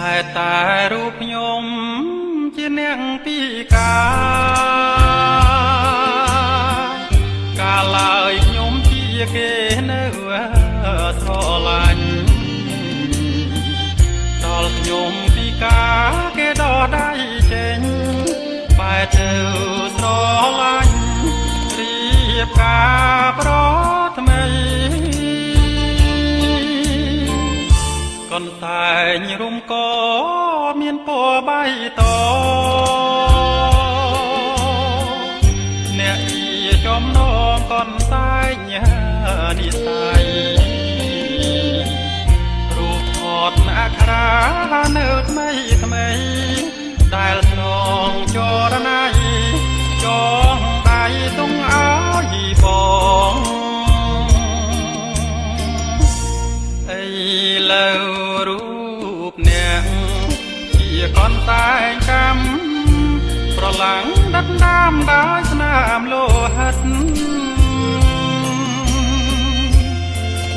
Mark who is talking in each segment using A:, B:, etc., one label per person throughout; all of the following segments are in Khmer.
A: ហើយតែរូបខ្ញុំជាអ្នកពីកាលឡើយខ្ញុំជាគេនៅស្រឡាញ់ដល់ខ្ញុំពីកាគេដកដៃចេញបែរទៅស្រឡាញ់រៀបការប្រថ្មីកន្សែងរុំកមានពណ៌បៃតងអ្នកជាចំណងកន្សែងនិស័យរូបថតអក្ខរានៅថ្មីថ្មីដែលស្នងចរណៃចងដៃទុំឲ្យបងអីលើរូបអ្នកជាកនតែងកម្មប្រឡាំងដិតដាមដោយស្នាមលោហិត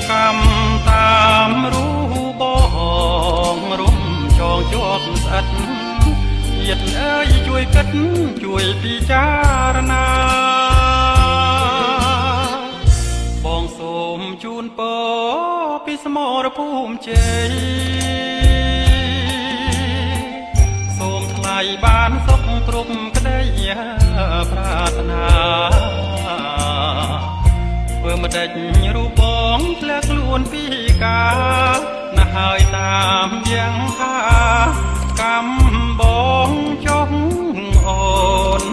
A: កម្មតាមរូបបងរុំចងជាប់ស្អិតញាតិអើយជួយគិតជួយពិចារណាបងសូមជូនពរពីសមរភូមិជ័យសូមថ្លៃបានសុខគ្រប់ក្តីប្រាថ្នាធ្វើម្ដេចរូបបងធ្លាក់ខ្លួនពីកាណាស់ហើយតាមយ៉ាងថាកម្មបងចុះអូន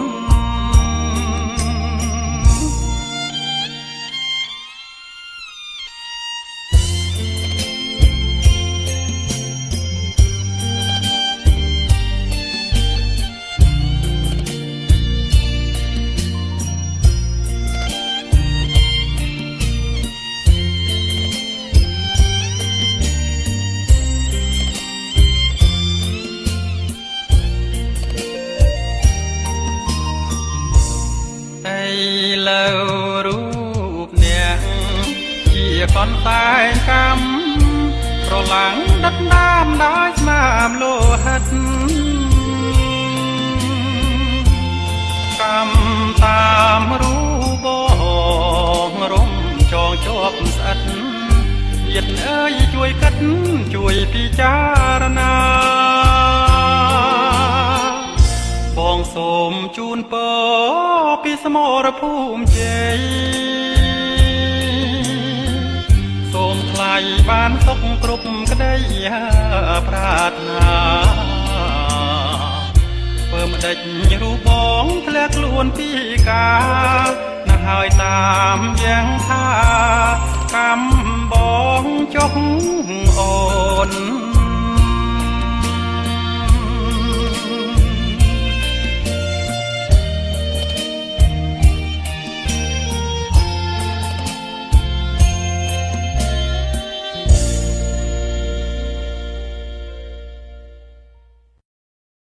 A: លើរូបអ្នកជាកនតែងកម្មប្រឡាំងដិតដាមដោយស្នាមលោហិតកម្មតាមរូបបងរុំចងជាប់ស្អិតញាតិអើយជួយគិតជួយពិចារណាបងសូមជូនពរពីសមរភូមិជ័យសូមថ្លៃបានសុខគ្រប់ក្តីប្រាថ្នាធ្វើម្ដេចរូបបងធ្លាក់ខ្លួនពីកាណាស់ហើយតាមយ៉ាងថាកម្មបងចុះអូន